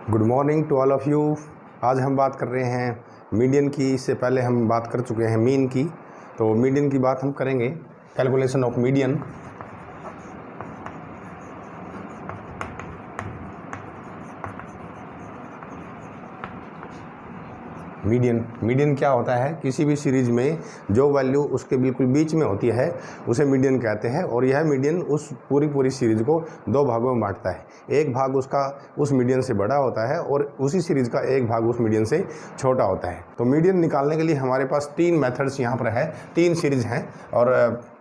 Good morning to all of you. आज हम बात कर रहे हैं मीडियन की। इससे पहले हम बात कर चुके हैं मीन की, तो मीडियन की बात हम करेंगे। Calculation of median. मीडियन क्या होता है? किसी भी सीरीज में जो वैल्यू उसके बिल्कुल बीच में होती है उसे मीडियन कहते हैं। और यह मीडियन उस पूरी सीरीज को दो भागों में बांटता है। एक भाग उसका उस मीडियन से बड़ा होता है और उसी सीरीज का एक भाग उस मीडियन से छोटा होता है। तो मीडियन निकालने के लिए हमारे पास तीन मेथड्स यहाँ पर है, तीन सीरीज हैं। और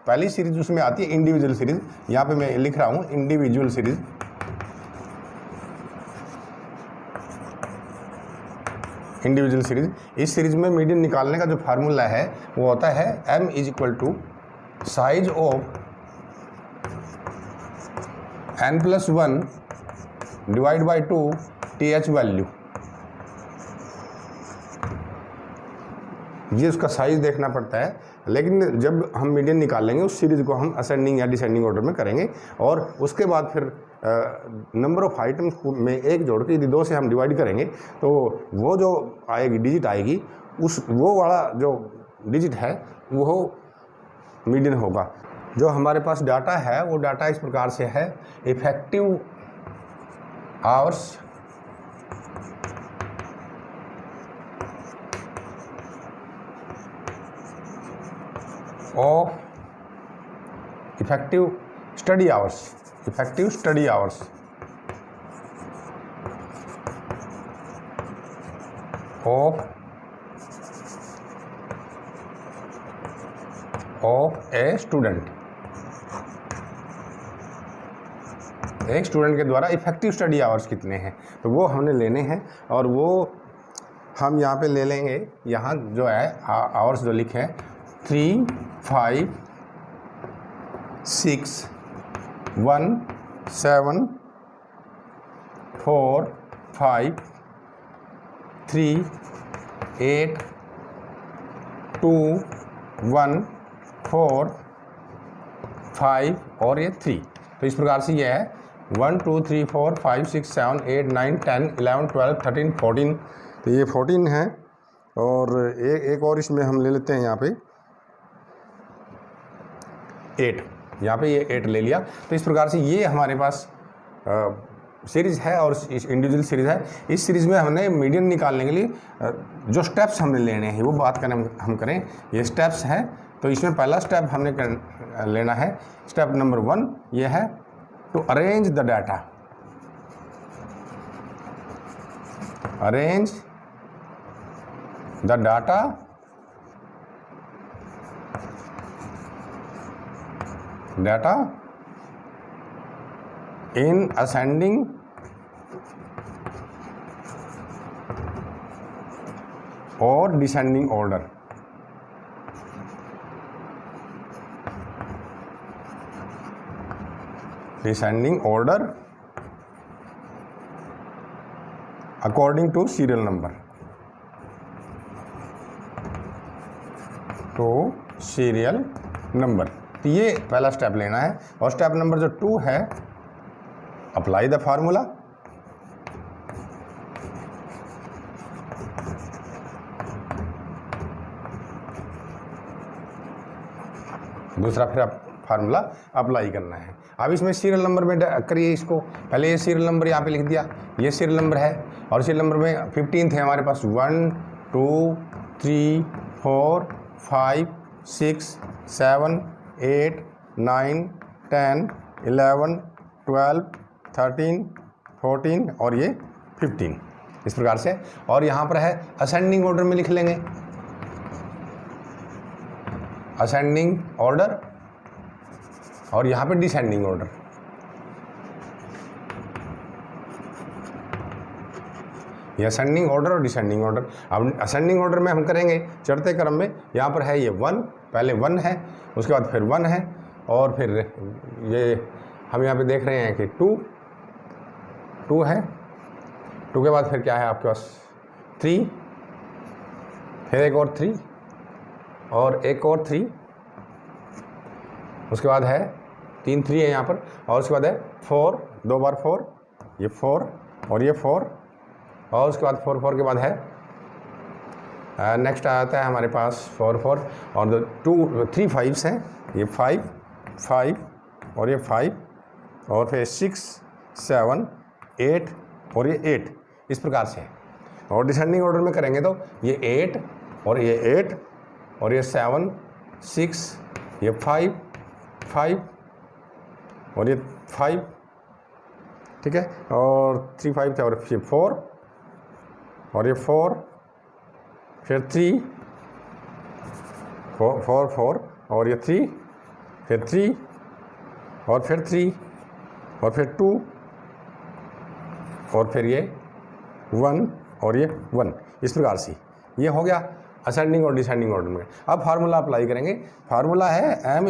पहली सीरीज उसमें आती है इंडिविजुअल सीरीज। यहाँ पे मैं लिख रहा हूँ इंडिविजुअल सीरीज। इंडिविजुअल सीरीज, इस सीरीज में मीडियन निकालने का जो फार्मूला है वो होता है m = size of n+1 divide by 2 th value. ये उसका साइज देखना पड़ता है। लेकिन जब हम मीडियन निकालेंगे उस सीरीज को हम असेंडिंग या डिसेंडिंग ऑर्डर में करेंगे और उसके बाद फिर नंबर ऑफ आइटम्स में एक जोड़ के यदि 2 से हम डिवाइड करेंगे तो वो जो आएगी डिजिट आएगी, वो वाला जो डिजिट है वो मीडियन होगा। जो हमारे पास डाटा है वो डाटा इस प्रकार से है। Effective hours of effective study hours of a student। एक स्टूडेंट के द्वारा इफेक्टिव स्टडी आवर्स कितने हैं तो वो हमने लेने हैं। और वो हम यहाँ पे ले लेंगे। यहाँ जो है आवर्स जो लिखे हैं 3, 5, 6, 1, 7, 4, 5, 3, 8, 2, 1, 4, 5 और ये 3। तो इस प्रकार से ये है 1, 2, 3, 4, 5, 6, 7, 8, 9, 10, 11, 12, 13, 14। तो ये 14 है। और एक और इसमें हम ले लेते हैं यहाँ पे 8। यहाँ पे ये 8 ले लिया। तो इस प्रकार से ये हमारे पास सीरीज़ है और इंडिविजुअल सीरीज़ है। इस सीरीज़ में हमने मीडियन निकालने के लिए जो स्टेप्स हमने लेने हैं वो बात करें हम करें। ये स्टेप्स हैं। तो इसमें पहला स्टेप हमने लेना है, स्टेप नंबर 1 ये है to arrange the data. Arrange the data in ascending or descending order। Descending order according to serial number। तो सीरियल नंबर, तो ये पहला स्टेप लेना है। और स्टेप नंबर जो 2 है अप्लाई द फार्मूला। दूसरा फिर फार्मूला अप्लाई करना है। अब इसमें सीरियल नंबर में करिए इसको। पहले ये सीरियल नंबर यहाँ पे लिख दिया, ये सीरियल नंबर है। और सीरियल नंबर में 15 थे हमारे पास 1, 2, 3, 4, 5, 6, 7, 8, 9, 10, 11, 12, 13, 14 और ये 15 इस प्रकार से। और यहाँ पर है असेंडिंग ऑर्डर में लिख लेंगे। असेंडिंग ऑर्डर और यहाँ पे डिसेंडिंग ऑर्डर। ये असेंडिंग ऑर्डर और डिसेंडिंग ऑर्डर। अब असेंडिंग ऑर्डर में हम करेंगे चढ़ते क्रम में। यहाँ पर है ये 1, पहले 1 है, उसके बाद फिर 1 है और फिर ये हम यहाँ पे देख रहे हैं कि 2 है। 2 के बाद फिर क्या है आपके पास 3, फिर एक और 3 और एक और 3, उसके बाद है 3 3 है यहाँ पर, और उसके बाद है 4, 2 बार 4, ये 4 और ये 4 और उसके बाद 4 4 के बाद है नेक्स्ट आता है हमारे पास 4 4 और 3 5s हैं, ये 5 5 और ये 5 और फिर 6 7 8 और ये 8 इस प्रकार से है। और डिसेंडिंग ऑर्डर में करेंगे तो ये 8 और ये 8 और ये 7 6 ये 5 5 और ये 5, ठीक है, और 3 5 थे और फिर 4 और ये 4 फिर 3 4 4 और ये 3 फिर 3 और फिर 3 और फिर 2 और फिर ये 1 और ये 1 इस प्रकार से ये हो गया असेंडिंग और डिसेंडिंग ऑर्डर में। अब फार्मूला अप्लाई करेंगे। फार्मूला है m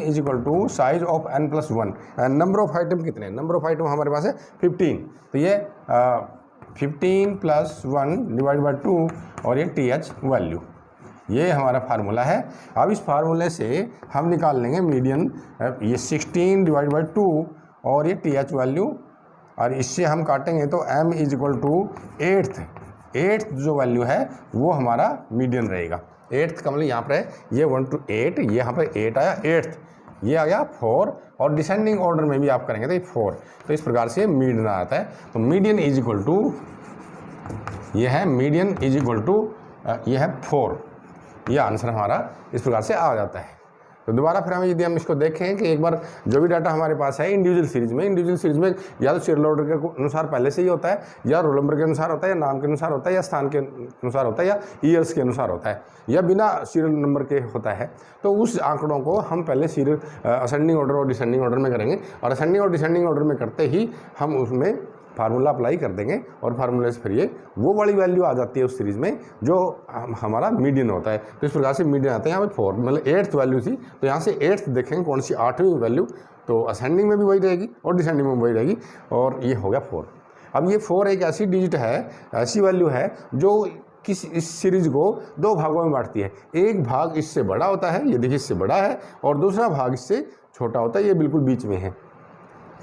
= size of n+1 and number of item कितने, नंबर ऑफ आइटम हमारे पास है 15, तो ये 15 + 1 / 2 और ये TH वैल्यू, ये हमारा फार्मूला है। अब इस फार्मूले से हम निकाल लेंगे मीडियन, ये 16 / 2 और ये TH वैल्यू, और इससे हम काटेंगे तो m = 8th जो वैल्यू है वो हमारा मीडियन रहेगा। 8th का मतलब यहाँ पर है ये 1 to 8, ये यहाँ पर 8 आया, 8th ये आ गया 4, और डिसेंडिंग ऑर्डर में भी आप करेंगे तो ये 4, तो इस प्रकार से मीडियन आता है। तो मीडियन ये है मीडियन ये है 4, ये आंसर हमारा इस प्रकार से आ जाता है। तो दोबारा फिर हमें यदि हम इसको देखें कि एक बार जो भी डाटा हमारे पास है इंडिविजुअल सीरीज में या तो सीरियल ऑर्डर के अनुसार पहले से ही होता है, या रोल नंबर के अनुसार होता है, या नाम के अनुसार होता है, या स्थान के अनुसार होता है, या ईयर्स के अनुसार होता है, या बिना सीरियल नंबर के होता है, तो उस आंकड़ों को हम पहले सीरियल असेंडिंग ऑर्डर और डिसेंडिंग ऑर्डर में करेंगे, और असेंडिंग और डिसेंडिंग ऑर्डर में करते ही हम उसमें फार्मूला अप्लाई कर देंगे, और फार्मूले से फिर ये वो वाली वैल्यू आ जाती है उस सीरीज़ में जो हमारा मीडियन होता है। तो इस प्रकार से मीडियन आता है यहाँ पे 4, मतलब 8th वैल्यू थी, तो यहाँ से 8th देखेंगे कौन सी 8वीं वैल्यू, तो असेंडिंग में भी वही रहेगी और डिसेंडिंग में वही रहेगी, और ये हो गया 4। अब ये 4 एक ऐसी डिजिट है, ऐसी वैल्यू है जो इस सीरीज़ को 2 भागों में बांटती है। एक भाग इससे बड़ा होता है, ये देखिए इससे बड़ा है, और दूसरा भाग इससे छोटा होता है, ये बिल्कुल बीच में है।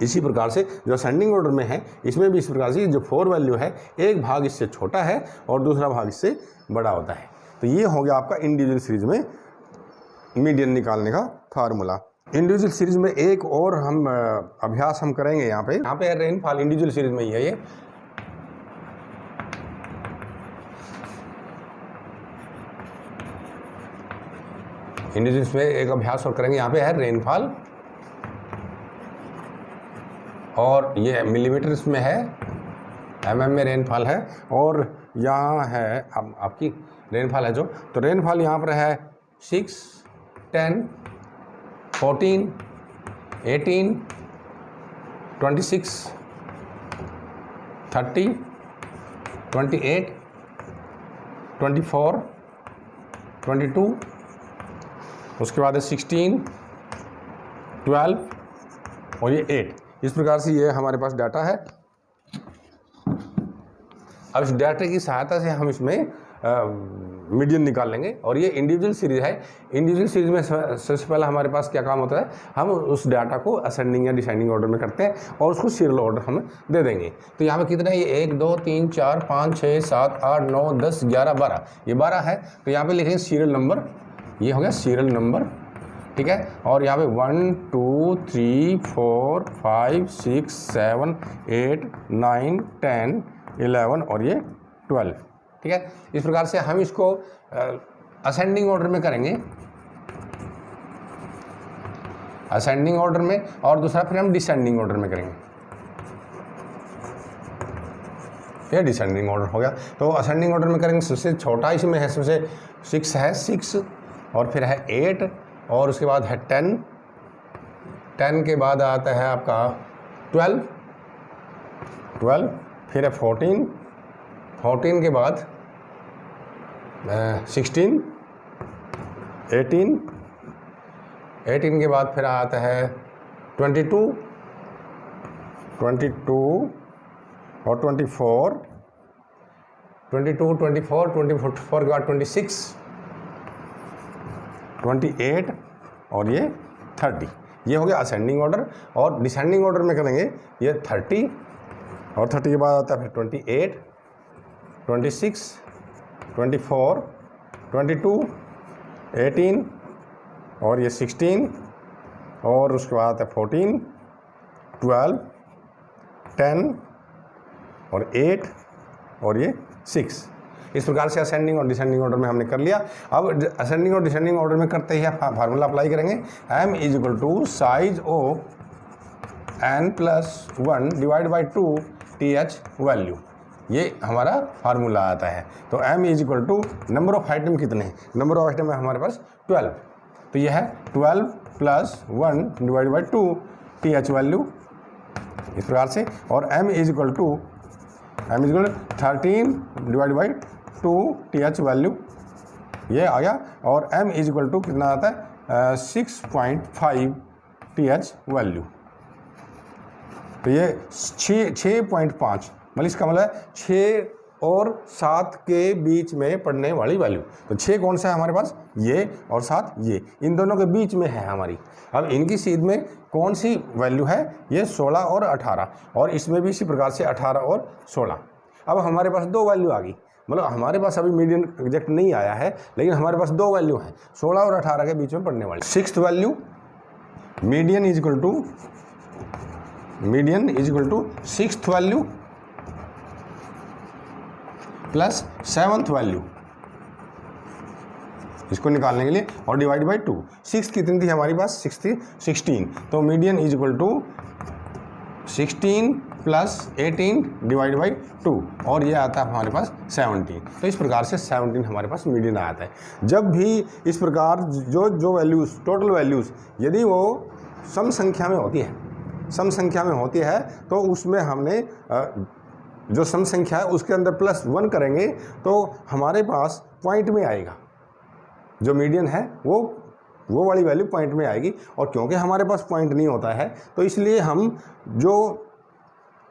इसी प्रकार से जो असेंडिंग ऑर्डर में है इसमें भी इस प्रकार से जो 4 वैल्यू है, एक भाग इससे छोटा है और दूसरा भाग इससे बड़ा होता है। तो ये हो गया आपका इंडिविजुअल सीरीज में मीडियन निकालने का फार्मूला। इंडिविजुअल सीरीज में एक और हम अभ्यास हम करेंगे यहाँ पे रेनफॉल इंडिविजुअल सीरीज में ही है। ये इंडिविजुअल्स में एक अभ्यास और करेंगे। यहाँ पे है रेनफॉल, और ये मिलीमीटर्स में है, mm में रेनफॉल है, और यहाँ है आपकी रेनफॉल है जो, तो रेनफॉल यहाँ पर है 6 10 14 18 26 30 28 24 22, उसके बाद है 16 12 और ये 8। इस प्रकार से ये हमारे पास डाटा है। अब इस डाटा की सहायता से हम इसमें मीडियन निकाल लेंगे, और ये इंडिविजुअल सीरीज है। इंडिविजुअल सीरीज में सबसे पहले हमारे पास क्या काम होता है, हम उस डाटा को असेंडिंग या डिसेंडिंग ऑर्डर में करते हैं और उसको सीरियल ऑर्डर हमें दे देंगे। तो यहाँ पे कितने हैं, ये 1 2 3 4 5 6 7 8 9 10 11 12, ये 12 है। तो यहाँ पे लिखेंगे सीरियल नंबर, ये हो गया सीरियल नंबर, ठीक है। और यहाँ पे 1 2 3 4 5 6 7 8 9 10 11 और ये 12, ठीक है। इस प्रकार से हम इसको असेंडिंग ऑर्डर में करेंगे, असेंडिंग ऑर्डर में, और दूसरा फिर हम डिसेंडिंग ऑर्डर में करेंगे। ये डिसेंडिंग ऑर्डर हो गया। तो असेंडिंग ऑर्डर में करेंगे, सबसे छोटा इसमें है, सबसे 6 है 6, और फिर है 8, और उसके बाद है 10, 10 के बाद आता है आपका 12, फिर है 14, 14 के बाद 16, 18, 18 के बाद फिर आता है 22 और 24, 22 24 24 के बाद 26, 28 और ये 30। ये हो गया असेंडिंग ऑर्डर। और डिसेंडिंग ऑर्डर में करेंगे ये 30, और 30 के बाद आता है फिर 28, 26, 24, 22, 18 और ये 16 और उसके बाद है 14, 12, 10 और 8 और ये 6। इस प्रकार से असेंडिंग और डिसेंडिंग ऑर्डर में हमने कर लिया। अब असेंडिंग और डिसेंडिंग ऑर्डर में करते ही फार्मूला अप्लाई करेंगे। m is equal to size of n+1 divide by 2 TH value, ये हमारा फार्मूला आता है। तो m is equal to number of item कितने हैं, नंबर ऑफ आइटम है हमारे पास 12, तो ये है 12 + 1 डिवाइड बाई 2 TH वैल्यू इस प्रकार से। और m is equal to 13 divide by 2 TH value ये आ गया। और m इज इक्वल टू कितना आता है 6.5 TH वैल्यू, तो ये 6.5 मतलब इसका मतलब है 6 और 7 के बीच में पड़ने वाली वैल्यू। तो 6 कौन सा है हमारे पास, ये, और 7 ये, इन दोनों के बीच में है हमारी। अब इनकी सीध में कौन सी वैल्यू है, ये 16 और 18, और इसमें भी इसी प्रकार से 18 और 16। अब हमारे पास दो वैल्यू आ गई, मतलब हमारे पास अभी मीडियन एग्जैक्ट नहीं आया है, लेकिन हमारे पास दो वैल्यू हैं 16 और 18 के बीच में पड़ने वाली। Sixth value median is equal to sixth value plus seventh value, इसको निकालने के लिए, और डिवाइड बाई 2। सिक्स कितनी थी हमारी पास, 6 थी, 16, तो मीडियन इज इक्वल टू 16 प्लस 18 डिवाइड बाई 2, और ये आता है हमारे पास 17। तो इस प्रकार से 17 हमारे पास मीडियन आता है। जब भी इस प्रकार जो वैल्यूज़, टोटल वैल्यूज़ यदि वो सम संख्या में होती है तो उसमें हमने जो सम संख्या है उसके अंदर +1 करेंगे तो हमारे पास पॉइंट में आएगा, जो मीडियन है वो वाली वैल्यू पॉइंट में आएगी। और क्योंकि हमारे पास पॉइंट नहीं होता है तो इसलिए हम जो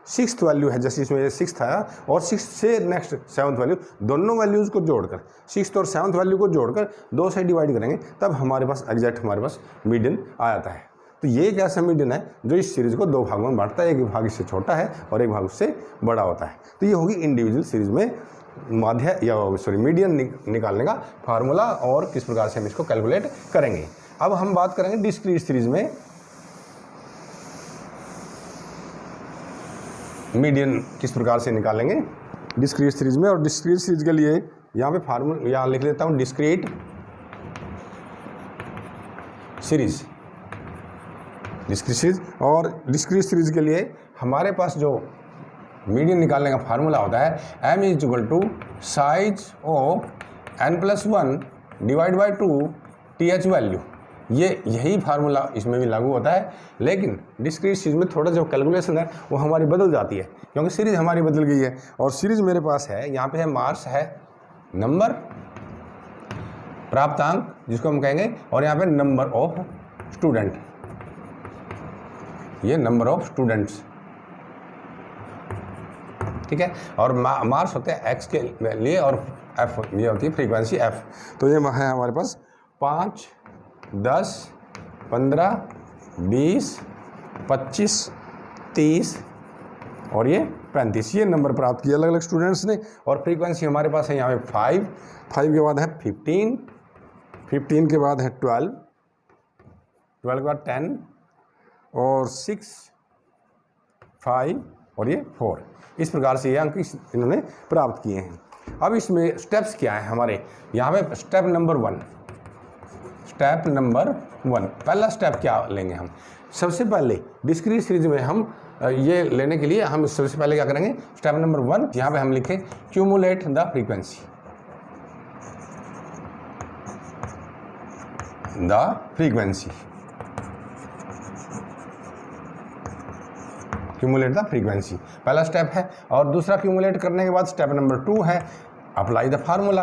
सिक्स्थ वैल्यू है, जैसे इसमें सिक्स्थ आया और सिक्स्थ से नेक्स्ट सेवन्थ वैल्यू, दोनों वैल्यूज़ को जोड़कर, सिक्स्थ और सेवन्थ वैल्यू को जोड़कर 2 से डिवाइड करेंगे, तब हमारे पास एग्जैक्ट हमारे पास मीडियन आ जाता है। तो ये एक ऐसा मीडियन है जो इस सीरीज़ को 2 भागों में बांटता है, एक भाग इससे छोटा है और एक भाग उससे बड़ा होता है। तो ये होगी इंडिविजुअल सीरीज़ में मीडियन निकालने का फार्मूला और किस प्रकार से हम इसको कैलकुलेट करेंगे। अब हम बात करेंगे डिस्क्रीट सीरीज़ में मीडियन किस प्रकार से निकालेंगे डिस्क्रीट सीरीज़ में। और डिस्क्रीट सीरीज़ के लिए यहाँ पे फार्मूला यहाँ लिख लेता हूँ, डिस्क्रीट सीरीज़। और डिस्क्रीट सीरीज़ के लिए हमारे पास जो मीडियन निकालने का फार्मूला होता है m is equal to size of n+1 divide by 2 TH value. यही फार्मूला इसमें भी लागू होता है, लेकिन डिस्क्रीट सीरीज में थोड़ा जो कैलकुलेशन है वो हमारी बदल जाती है, क्योंकि सीरीज़ हमारी बदल गई है। और सीरीज़ मेरे पास है, यहाँ पे है मार्क्स है, नंबर प्राप्तांक जिसको हम कहेंगे, और यहाँ पे नंबर ऑफ स्टूडेंट, ये नंबर ऑफ स्टूडेंट्स, ठीक है। और मार्क्स होते हैं x के लिए, और f ये होती है फ्रीक्वेंसी f। तो ये है हमारे पास 5, 10, 15, 20, 25, 30 और ये 35, ये नंबर प्राप्त किए अलग अलग स्टूडेंट्स ने। और फ्रीक्वेंसी हमारे पास है यहाँ पे 5 के बाद है 15 के बाद है 12 के बाद 10 और 6, 5 और ये 4। इस प्रकार से ये अंक इन्होंने प्राप्त किए हैं। अब इसमें स्टेप्स क्या है हमारे, यहाँ पे स्टेप नंबर 1, पहला स्टेप क्या लेंगे हम, सबसे पहले डिस्क्रीट सीरीज में हम ये लेने के लिए हम सबसे पहले क्या करेंगे, स्टेप नंबर 1 यहाँ पे हम लिखें cumulate the frequency, cumulate the frequency पहला स्टेप है। और दूसरा क्यूमुलेट करने के बाद स्टेप नंबर 2 है अप्लाई द फार्मूला।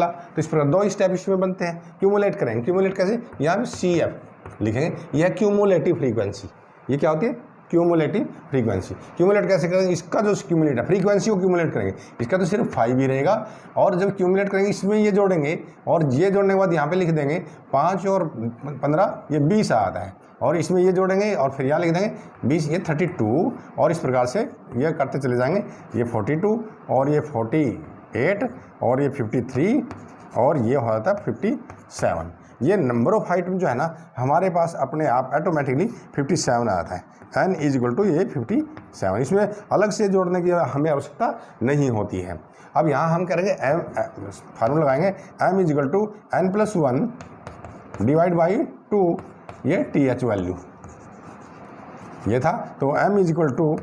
तो इस प्रकार 2 स्टेप इसमें बनते हैं। क्यूमुलेट करेंगे, क्यूमुलेट कैसे, यहाँ पे CF लिखेंगे, यह क्यूमुलेटिव फ्रीक्वेंसी, ये क्या होती है क्यूमुलेटिव फ्रीक्वेंसी। क्यूमुलेट कैसे करेंगे, इसका जो क्यूमुलेट है फ्रीक्वेंसी को क्यूमुलेट करेंगे, इसका तो सिर्फ 5 ही रहेगा, और जब क्यूमुलेट करेंगे इसमें ये जोड़ेंगे, और ये जोड़ने के बाद यहाँ पे लिख देंगे 5 और 15 ये 20 आता है, और इसमें ये जोड़ेंगे और फिर यहाँ लिख देंगे 20 ये 32, और इस प्रकार से ये करते चले जाएंगे, ये 42 और ये 48 और ये 53 और ये हो जाता है 57। ये नंबर ऑफ आइटम जो है ना हमारे पास अपने आप ऑटोमेटिकली 57 आता है। n इज इक्वल टू ये 57, इसमें अलग से जोड़ने की हमें आवश्यकता नहीं होती है। अब यहाँ हम करेंगे m फार्मूला लगाएंगे m is equal to n+1 divide by 2 ये th वैल्यू ये था, तो m is equal to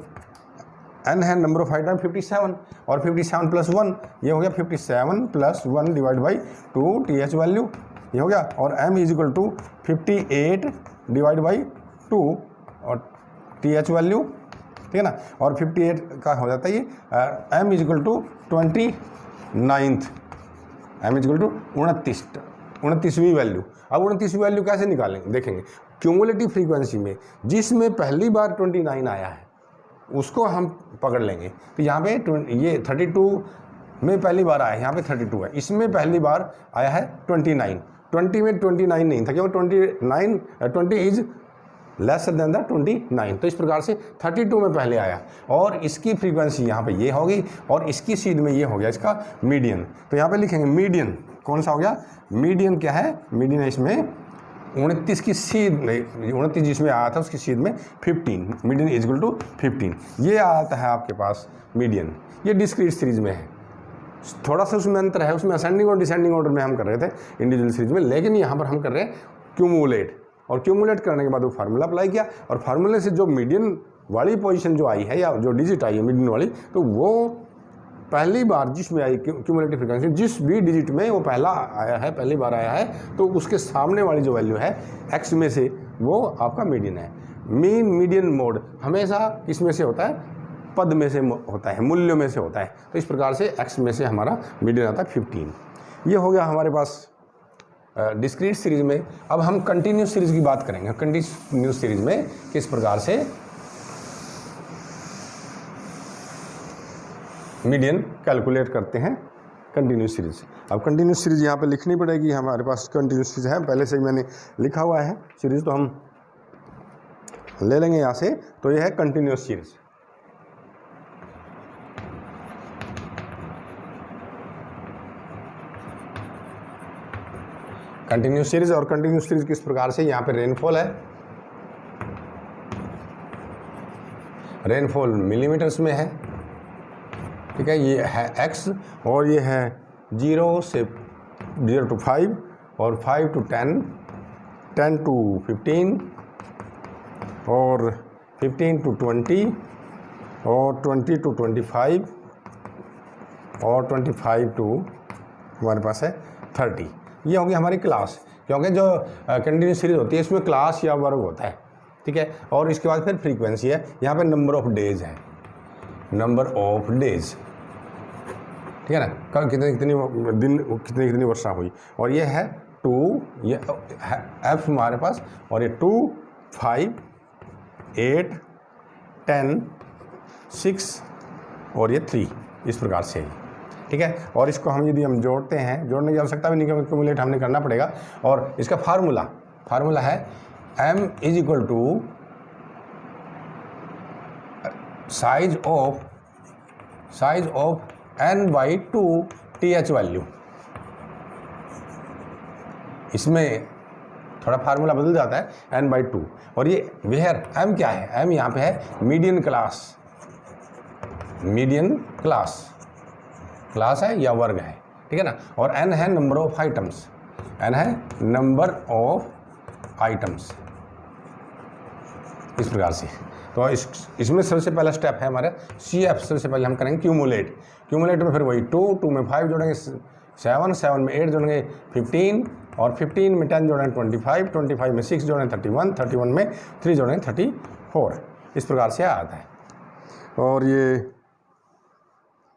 n है नंबर ऑफ आइटम 57 और 57 + 1 ये हो गया 57 + 1 डिवाइड बाई 2 th वैल्यू ये हो गया, और m is equal to 58 divide by 2 और th वैल्यू, ठीक है ना, और 58 का हो जाता है ये m is equal to 29th, m is equal to 29वीं वैल्यू। अब 29वीं वैल्यू कैसे निकालेंगे देखेंगे, क्यूमुलेटिव फ्रीक्वेंसी में जिसमें पहली बार 29 आया है उसको हम पकड़ लेंगे। तो यहाँ पे ये 32 में पहली बार आया है, यहाँ पे 32 है, इसमें पहली बार आया है 29, 20 में 29 नहीं था क्योंकि 20 इज लेसर देन द 29, तो इस प्रकार से 32 में पहले आया, और इसकी फ्रीक्वेंसी यहाँ पे ये होगी और इसकी सीध में ये हो गया इसका मीडियन। तो यहाँ पे लिखेंगे मीडियन कौन सा हो गया, मीडियन क्या है, मीडियन है इसमें 29 की सीध में, 29 जिसमें आया था उसकी सीध में 15, मीडियन इज इक्वल टू 15, ये आता है आपके पास मीडियन। ये डिस्क्रीट सीरीज में है, थोड़ा सा उसमें अंतर है, उसमें असेंडिंग और डिसेंडिंग ऑर्डर में हम कर रहे थे इंडिविजुअल सीरीज में, लेकिन यहाँ पर हम कर रहे हैं क्यूमुलेट, और क्यूमुलेट करने के बाद वो फार्मूला अप्लाई किया, और फार्मूले से जो मीडियन वाली पोजीशन जो आई है या जो डिजिट आई है मीडियन वाली, तो वो पहली बार जिसमें आई क्यूमुलेटिव फ्रीक्वेंसी जिस भी डिजिट में वो पहला आया है, पहली बार आया है, तो उसके सामने वाली जो वैल्यू है x में से वो आपका मीडियन है। मीन मीडियन मोड हमेशा किस में से होता है, पद में से होता है, मूल्यों में से होता है, तो इस प्रकार से x में से हमारा मीडियन आता है 15। ये हो गया हमारे पास डिस्क्रीट सीरीज में। अब हम कंटिन्यूस सीरीज की बात करेंगे। कंटिन्यूस सीरीज में किस प्रकार से मीडियन कैलकुलेट करते हैं कंटिन्यूस सीरीज। अब कंटिन्यूस सीरीज यहाँ पे लिखनी पड़ेगी, हमारे पास कंटिन्यूस सीरीज है, पहले से ही मैंने लिखा हुआ है सीरीज, तो हम ले लेंगे यहाँ से। तो ये है कंटिन्यूस सीरीज। कंटिन्यूस सीरीज, और कंटिन्यूस सीरीज किस प्रकार से, यहाँ पे रेनफॉल है, रेनफॉल मिलीमीटर्स में है, ठीक है, ये है x और ये है 0 से 0 to 5 और 5 to 10, 10 to 15 और 15 to 20 और 20 to 25 और 25 to हमारे पास है 30। ये होगी हमारी क्लास, क्योंकि जो कंटिन्यूस सीरीज होती है इसमें क्लास या वर्ग होता है, ठीक है। और इसके बाद फिर फ्रीक्वेंसी है, यहाँ पे नंबर ऑफ डेज है, नंबर ऑफ डेज, ठीक है ना, कब कितने कितनी दिन कितनी वर्षा हुई, और ये है 2, ये एफ हमारे पास, और ये 2, 5, 8, 10, 6 और ये 3, इस प्रकार से, ठीक है। और इसको हम यदि हम जोड़ते हैं, जोड़ने की आवश्यकता भी नहीं क्योंकि क्यूमुलेट हमने करना पड़ेगा, और इसका फार्मूला है m is equal to size of n/2 th value. इसमें थोड़ा फार्मूला बदल जाता है n/2, और ये वेयर m क्या है, m यहाँ पे है मीडियन क्लास है या वर्ग है, ठीक है ना, और n है नंबर ऑफ आइटम्स, इस प्रकार से। तो इसमें सबसे पहला स्टेप है हमारा CF, सबसे पहले हम करेंगे क्यूमुलेट में फिर वही 2 में 5 जोड़ेंगे 7 में 8 जोड़ेंगे 15 और 15 में 10 जोड़ेंगे 25 में 6 जोड़ेंगे 31 में 3 जोड़ेंगे 34, इस प्रकार से आता है। और ये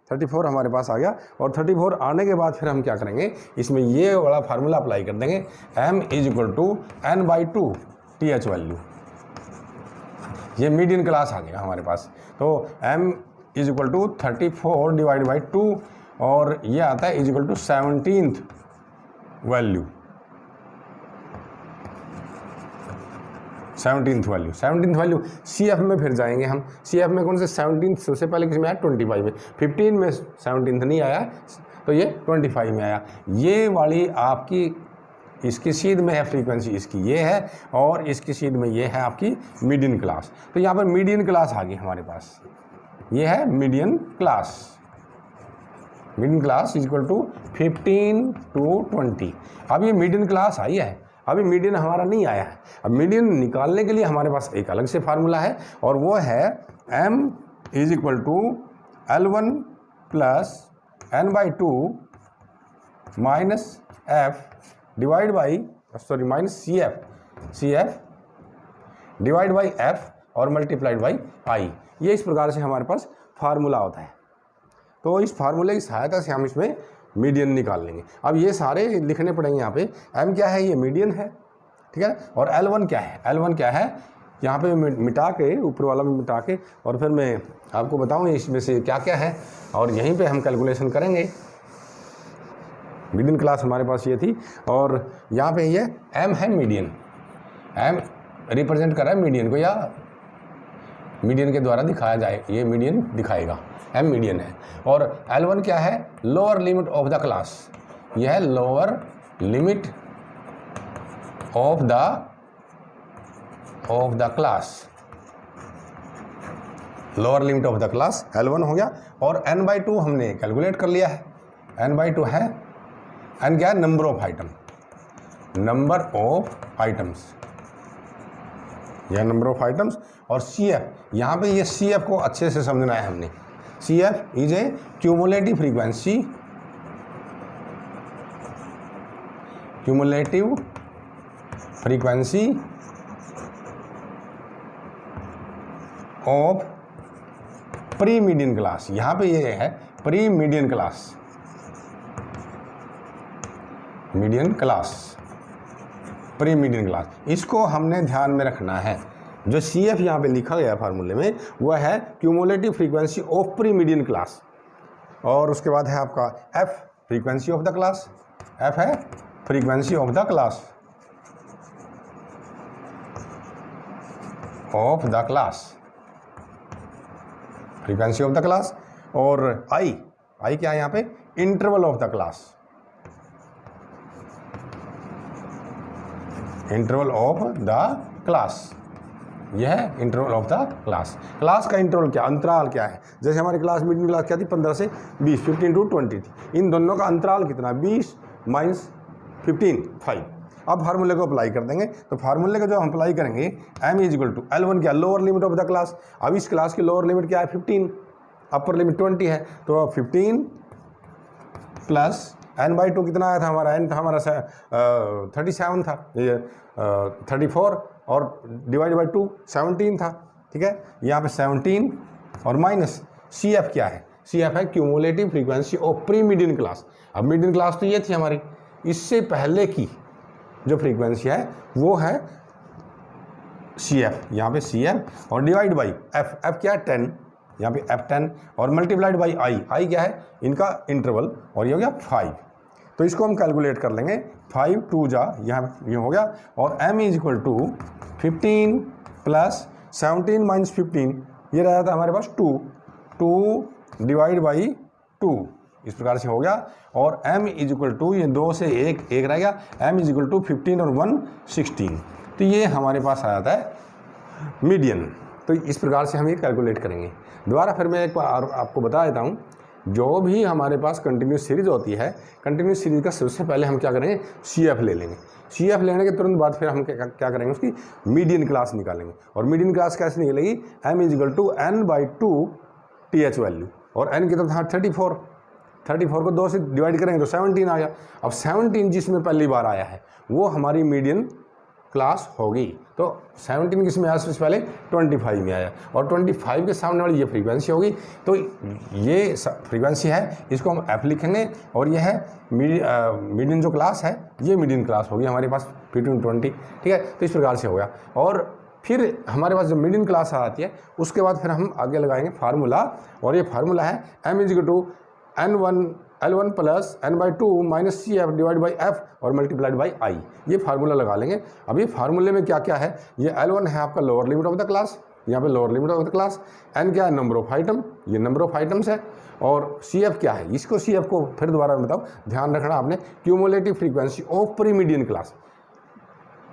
34 हमारे पास आ गया, और 34 आने के बाद फिर हम क्या करेंगे, इसमें ये वाला फार्मूला अप्लाई कर देंगे m is equal to n/2 th value, ये मीडियन क्लास आ गया हमारे पास। तो m is equal to 34 divide by 2 और ये आता है is equal to 17th value, 17th value. CF में फिर जाएंगे हम। CF में कौन से 17th सबसे पहले किस में आया 25 में, 15 में 17th नहीं आया तो ये 25 में आया। ये वाली आपकी इसकी सीध में है फ्रीक्वेंसी, इसकी ये है और इसकी सीध में ये है आपकी मीडियन क्लास। तो यहाँ पर मीडियन क्लास आ गई हमारे पास, ये है median class. Median class is equal to 15 to 20। अब ये मीडियन क्लास आई है, अभी मीडियन हमारा नहीं आया है। अब मीडियन निकालने के लिए हमारे पास एक अलग से फार्मूला है और वो है m is equal to L1 plus n/2 minus f divide by minus CF divide by f और मल्टीप्लाइड बाई i। ये इस प्रकार से हमारे पास फार्मूला होता है। तो इस फार्मूले की सहायता से हम इसमें मीडियन निकाल लेंगे। अब ये सारे लिखने पड़ेंगे यहाँ पे। m क्या है, ये मीडियन है, ठीक है। और L1 क्या है, L1 क्या है, यहाँ पे मिटा के ऊपर वाला में मिटा के और फिर मैं आपको बताऊँ इसमें से क्या क्या है और यहीं पे हम कैलकुलेशन करेंगे। मीडियन क्लास हमारे पास ये थी और यहाँ पे ये m है मीडियन, m रिप्रेजेंट कर रहा है मीडियन को या मीडियन के द्वारा दिखाया जाए, ये मीडियन दिखाएगा, m मीडियन है। और L1 क्या है, lower limit of the class, यह है lower limit of the class, lower limit of the class L1 हो गया। और n/2 हमने कैलकुलेट कर लिया है, n/2 है, n क्या है, नंबर ऑफ आइटम्स, यह नंबर ऑफ आइटम्स। और CF, यहाँ पे ये CF को अच्छे से समझना है हमने। CF is a cumulative frequency of pre median class. यहाँ पे ये है pre median class, pre median class, इसको हमने ध्यान में रखना है। जो CF यहाँ पे लिखा गया फार्मूले में वह है cumulative frequency of pre median class. और उसके बाद है आपका F frequency of the class, F है frequency of the class, frequency of the class. और I क्या है यहाँ पे, interval of the class, interval of the class, यह है interval of the class. Class का इंटरवल क्या, अंतराल क्या है। जैसे हमारी क्लास मीडियन क्लास क्या थी, 15 से 20, 15 to 20 थी। इन दोनों का अंतराल कितना, 20 माइनस 15, 5। अब फार्मूले को अप्लाई कर देंगे। तो फार्मूले का जो हम अप्लाई करेंगे, m is equal to L1 क्या, lower limit of the class. अब इस क्लास की लोअर लिमिट क्या है, 15, अपर लिमिट 20 है। तो 15 प्लस n/2 कितना आया था हमारा, n था हमारा 37 था, ये 34 और डिवाइड बाई 2 17 था, ठीक है। यहाँ पे 17 और माइनस CF क्या है, CF है cumulative frequency of pre median class. अब मीडियन क्लास तो ये थी हमारी, इससे पहले की जो फ्रीक्वेंसी है वो है CF, यहाँ पे CF और डिवाइड बाई F क्या है 10, यहाँ पे F10 और मल्टीप्लाइड बाई I क्या है, इनका इंटरवल, और ये हो गया 5। तो इसको हम कैलकुलेट कर लेंगे, 5 2 जा यहाँ ये हो गया। और m is equal to 15 plus 17 minus 15, ये रहा था हमारे पास 2 डिवाइड बाई 2, इस प्रकार से हो गया। और m इज इक्वल टू, ये 2 से 1 रह गया, m इज इक्वल टू 15 और 1 16। तो ये हमारे पास आ जाता है मीडियन। तो इस प्रकार से हम ये कैलकुलेट करेंगे। दोबारा फिर मैं एक बार आपको बता देता हूँ, जो भी हमारे पास कंटिन्यूस सीरीज होती है, कंटिन्यूस सीरीज का सबसे पहले हम क्या करेंगे, CF ले लेंगे। CF लेने के तुरंत बाद फिर हम क्या करेंगे, उसकी मीडियन क्लास निकालेंगे। और मीडियन क्लास कैसे निकलेगी, m is equal to n/2 TH value, और n कितना था 34 को 2 से डिवाइड करेंगे तो 17 आ गया। अब 17 जिसमें पहली बार आया है वो हमारी मीडियन क्लास होगी। तो 17 किस में आया, सबसे पहले 25 में आया, और 25 के सामने वाली ये फ्रीक्वेंसी होगी। तो ये फ्रीक्वेंसी है, इसको हम F लिखेंगे, और ये है मीडियन जो क्लास है, ये मीडियन क्लास होगी हमारे पास 15 20, ठीक है। तो इस प्रकार से हो गया। और फिर हमारे पास जब मीडियन क्लास आ जाती है उसके बाद फिर हम आगे लगाएंगे फार्मूला, और ये फार्मूला है m is to L1 plus n/2 minus CF divide by F और मल्टीप्लाइड बाई I। ये फार्मूला लगा लेंगे। अब ये फार्मूले में क्या क्या है, ये L1 है आपका lower limit of the class, यहाँ पे lower limit of the class, n क्या है नंबर ऑफ आइटम, ये नंबर ऑफ आइटम्स है, और CF क्या है, इसको CF को फिर दोबारा बताओ, ध्यान रखना आपने, cumulative frequency of pre median class,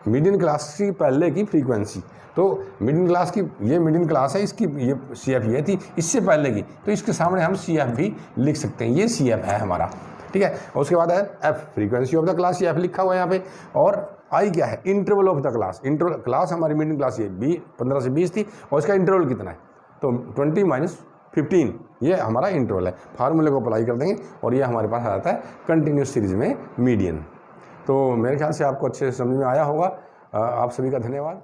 median class की पहले की फ्रीक्वेंसी। तो मीडियन क्लास की ये मीडियन क्लास है, इसकी ये CF ये थी इससे पहले की, तो इसके सामने हम CF भी लिख सकते हैं, ये CF है हमारा, ठीक है। और उसके बाद है F frequency of the class, ये F लिखा हुआ है यहाँ पे, और I क्या है interval of the class, interval class हमारी मीडियन क्लास ये 15 से 20 थी, और इसका इंटरवल कितना है, तो 20 माइनस 15 ये हमारा इंटरवल है। फार्मूले को अप्लाई कर देंगे और ये हमारे पास आ जाता है कंटिन्यूस सीरीज में मीडियन। तो मेरे ख्याल से आपको अच्छे से समझ में आया होगा। आप सभी का धन्यवाद।